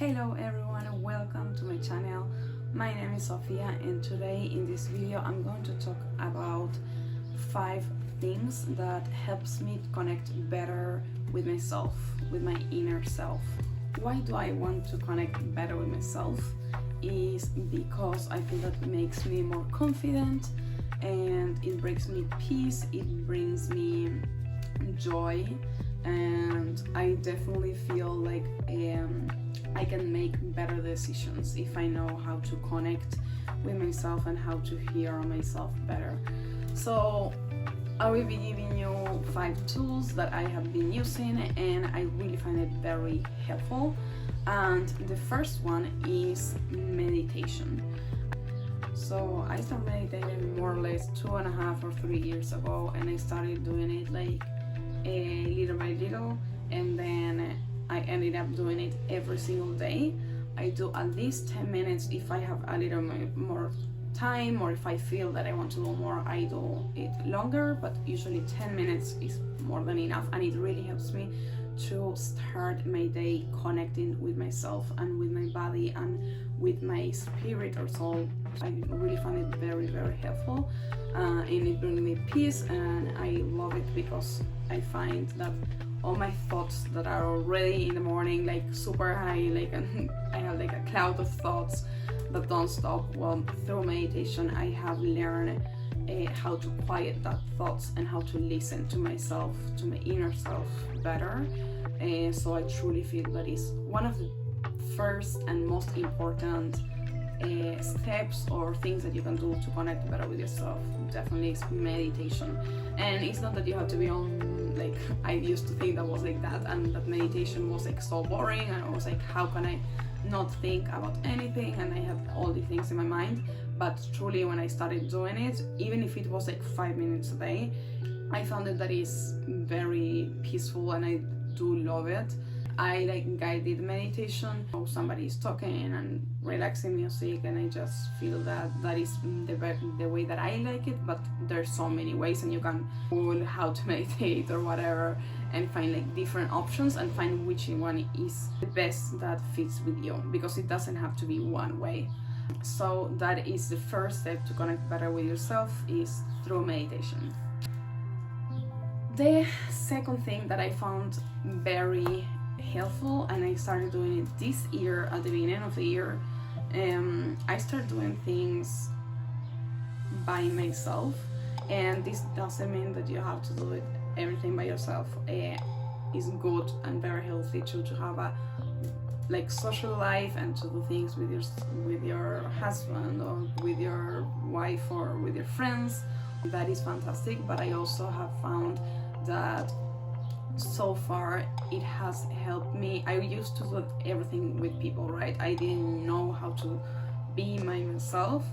Hello everyone, welcome to my channel. My name is Sofia and today in this video I'm going to talk about 5 things that helps me connect better with myself, with my inner self. Why do I want to connect better with myself? Is because I feel that makes me more confident and it brings me peace, it brings me joy, and I definitely feel like I can make better decisions if I know how to connect with myself and how to hear myself better. So I will be giving you 5 tools that I have been using and I really find it very helpful. And the first one is meditation. So I started meditating more or less 2.5 or 3 years ago, and I started doing it like little by little, and then I ended up doing it every single day. I do at least 10 minutes if I have a little more time, or if I feel that I want to do more, I do it longer, but usually 10 minutes is more than enough, and it really helps me to start my day connecting with myself and with my body and with my spirit or soul. I really find it very, very helpful, and it brings me peace, and I love it because I find that all my thoughts that are already in the morning like super high, like I have like a cloud of thoughts that don't stop. Well, through meditation I have learned how to quiet that thoughts and how to listen to myself, to my inner self better. So I truly feel that is one of the first and most important steps or things that you can do to connect better with yourself. Definitely is meditation. And it's not that you have to be on, like I used to think that was like that, and that meditation was like so boring, and I was like, how can I not think about anything, and I have all the things in my mind. But truly when I started doing it, even if it was like 5 minutes a day, I found that is very peaceful and I do love it. I like guided meditation, or somebody is talking and relaxing music, and I just feel that that is the way that I like it. But there's so many ways, and you can Google how to meditate or whatever and find like different options and find which one is the best that fits with you, because it doesn't have to be one way. So that is the first step to connect better with yourself, is through meditation. The second thing that I found very helpful, and I started doing it this year at the beginning of the year, I started doing things by myself, and this doesn't mean that you have to do it everything by yourself. It's good and very healthy to have a like social life and to do things with your husband or with your wife or with your friends. That is fantastic, but I also have found that so far it has helped me. I used to do everything with people, right? I didn't know how to be myself.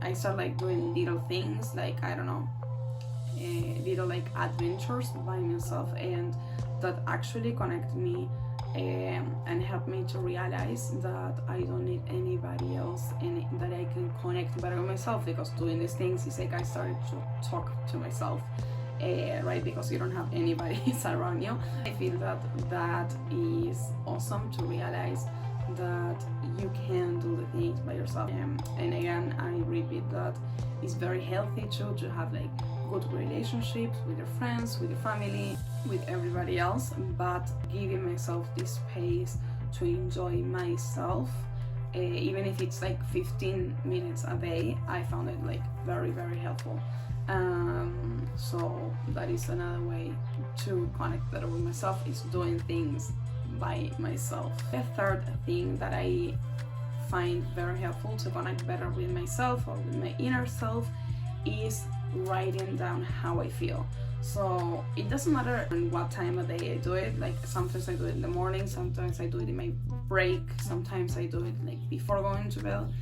I started like doing little things, like I don't know, little like adventures by myself, and that actually connect me and help me to realize that I don't need anybody else, and that I can connect better with myself, because doing these things is like I started to talk to myself. Right, because you don't have anybody around you. I feel that is awesome to realize that you can do the things by yourself. And again, I repeat that it's very healthy to have like good relationships with your friends, with your family, with everybody else, but giving myself this space to enjoy myself, even if it's like 15 minutes a day, I found it like very, very helpful. So that is another way to connect better with myself, is doing things by myself. The third thing that I find very helpful to connect better with myself or with my inner self is writing down how I feel. So it doesn't matter in what time of day I do it. Like sometimes I do it in the morning, sometimes I do it in my break, sometimes I do it like before going to bed.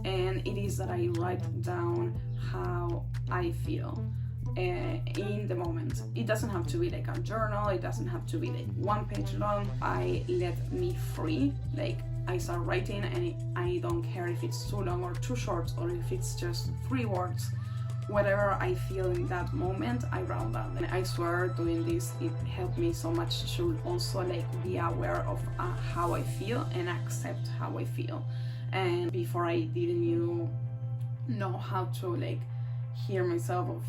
And it is that I write down how I feel in the moment. It doesn't have to be like a journal, it doesn't have to be like 1 page long. I let me free, like I start writing, and I don't care if it's too long or too short, or if it's just 3 words whatever I feel in that moment, I write down. And I swear doing this, it helped me so much to also like be aware of how I feel and accept how I feel. And before I didn't know how to like hear myself, of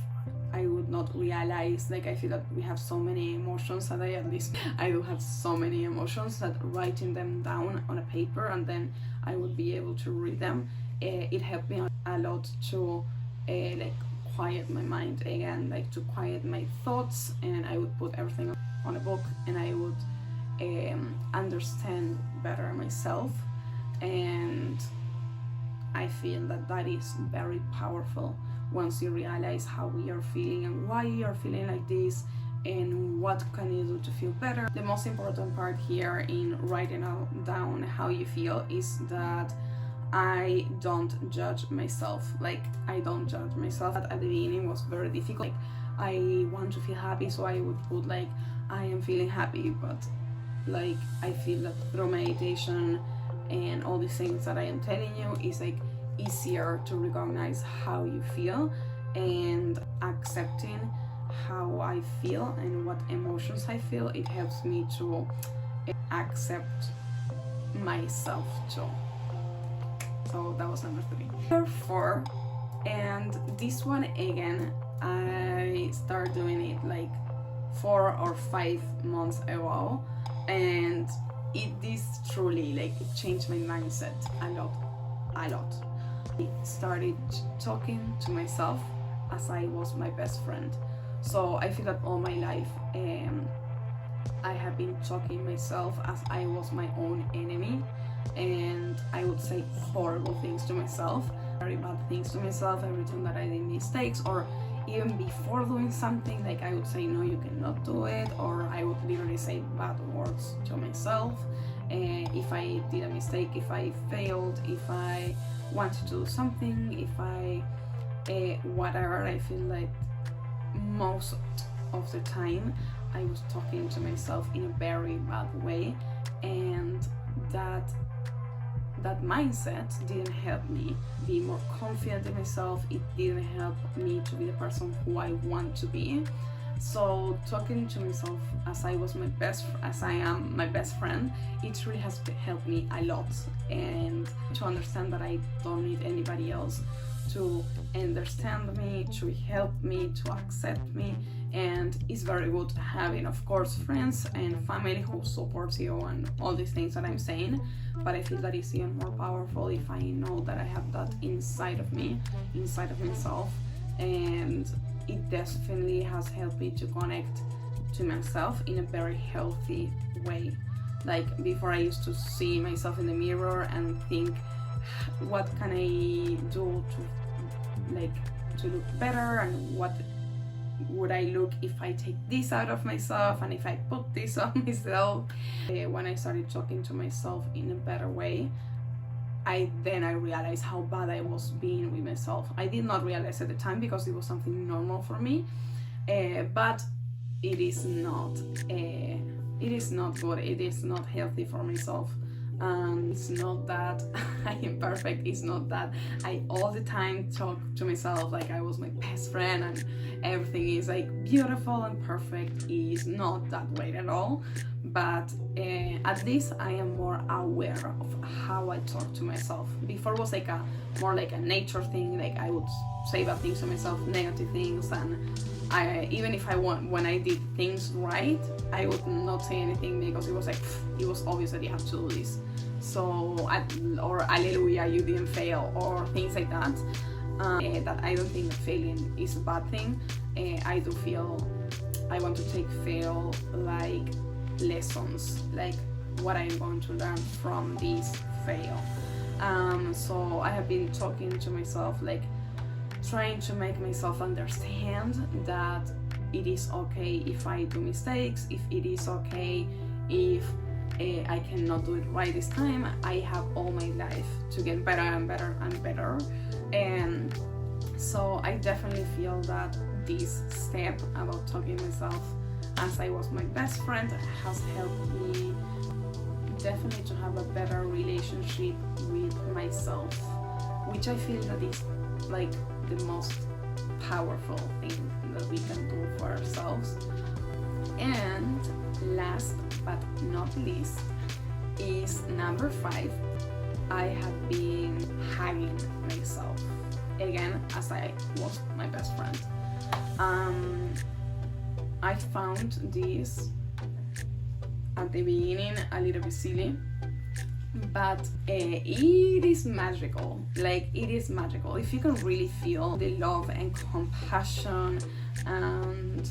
I would not realize, like I feel that we have so many emotions, and I do have so many emotions, that writing them down on a paper and then I would be able to read them. It helped me a lot to like quiet my mind again, like to quiet my thoughts, and I would put everything on a book and I would understand better myself. And I feel that that is very powerful once you realize how we are feeling and why you are feeling like this and what can you do to feel better. The most important part here in writing down how you feel is that I don't judge myself. Like I don't judge myself. At the beginning was very difficult. Like I want to feel happy, so I would put like I am feeling happy, but like I feel that through meditation and all these things that I am telling you is like easier to recognize how you feel and accepting how I feel and what emotions I feel. It helps me to accept myself too. So that was number 3. Number 4, and this one again, I started doing it like 4 or 5 months ago, and this truly like it changed my mindset a lot. I started talking to myself as I was my best friend. So I feel that all my life I have been talking myself as I was my own enemy, and I would say horrible things to myself, very bad things to myself every time that I did mistakes, or even before doing something, like I would say no, you cannot do it, or I would literally say bad words to myself. And if I did a mistake, if I failed, if I wanted to do something, if I whatever, I feel like most of the time I was talking to myself in a very bad way, and that mindset didn't help me be more confident in myself. It didn't help me to be the person who I want to be. So talking to myself as I am my best friend, it really has helped me a lot, and to understand that I don't need anybody else to understand me, to help me, to accept me. And it's very good having, of course, friends and family who support you and all these things that I'm saying, but I feel that it's even more powerful if I know that I have that inside of me, inside of myself. And it definitely has helped me to connect to myself in a very healthy way. Like before, I used to see myself in the mirror and think, what can I do to look better, and what would I look if I take this out of myself and if I put this on myself. When I started talking to myself in a better way, I realized how bad I was being with myself. I did not realize at the time because it was something normal for me, but it is not good. It is not healthy for myself. It's not that I am perfect. It's not that I all the time talk to myself like I was my best friend and everything is like beautiful and perfect. It's not that way at all. But at least I am more aware of how I talk to myself. Before it was like more like a nature thing. Like I would say bad things to myself, negative things, and even if when I did things right, I would not say anything because it was like it was obvious that you have to do this. So or hallelujah, you didn't fail, or things like that. That I don't think that failing is a bad thing. I do feel I want to take fail like lessons, like what I'm going to learn from this fail. So I have been talking to myself, like trying to make myself understand that it is okay if I do mistakes, if it is okay if I cannot do it right this time. I have all my life to get better and better and better. And so I definitely feel that this step about talking to myself as I was my best friend has helped me definitely to have a better relationship with myself, which I feel that is like the most powerful thing that we can do for ourselves. And last but not least is number 5. I have been hugging myself again as I was my best friend. I found this at the beginning a little bit silly, but it is magical. Like, it is magical if you can really feel the love and compassion and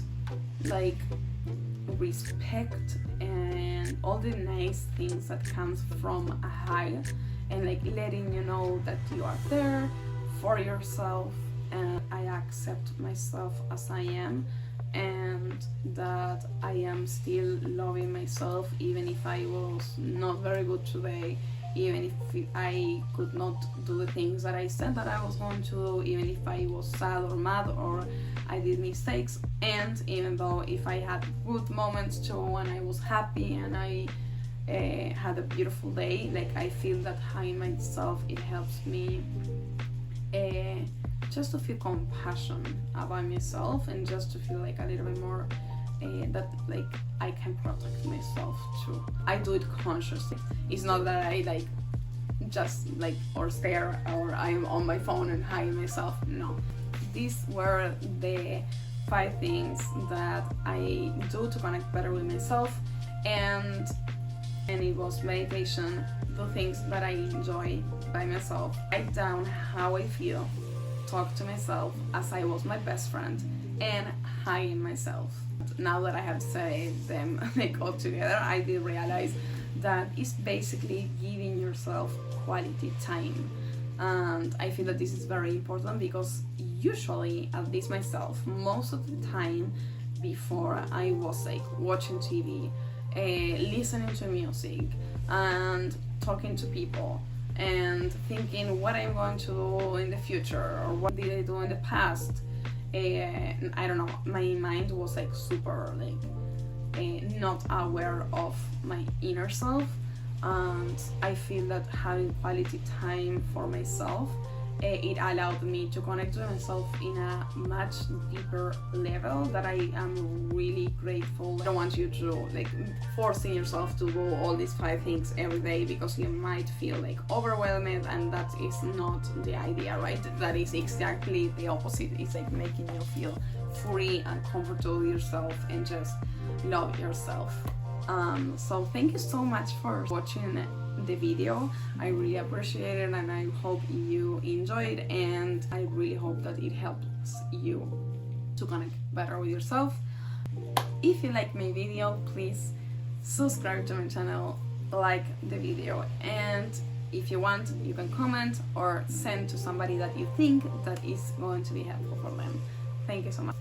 like respect and all the nice things that comes from a hug, and like letting you know that you are there for yourself and I accept myself as I am, and that I am still loving myself even if I was not very good today, even if I could not do the things that I said that I was going to do, even if I was sad or mad or I did mistakes, and even though if I had good moments too when I was happy and I had a beautiful day, like I feel that hugging myself, it helps me just to feel compassion about myself and just to feel like a little bit more that like I can protect myself too. I do it consciously. It's not that I like just like or stare or I'm on my phone and hide myself. No. These were the 5 things that I do to connect better with myself, and it was meditation, do things that I enjoy by myself, write down how I feel, talk to myself as I was my best friend, and hugging myself. Now that I have said them like all together, I did realize that it's basically giving yourself quality time. And I feel that this is very important because usually, at least myself, most of the time before I was like watching TV, listening to music and talking to people and thinking what I'm going to do in the future or what did I do in the past. I don't know, my mind was like super like not aware of my inner self, and I feel that having quality time for myself, it allowed me to connect with myself in a much deeper level that I am really grateful. I don't want you to like forcing yourself to do all these 5 things every day because you might feel like overwhelmed, and that is not the idea, right? That is exactly the opposite. It's like making you feel free and comfortable with yourself and just love yourself. So thank you so much for watching the video. I really appreciate it and I hope you enjoyed, and I really hope that it helps you to connect better with yourself. If you like my video, please subscribe to my channel, like the video, and if you want, you can comment or send to somebody that you think that is going to be helpful for them. Thank you so much.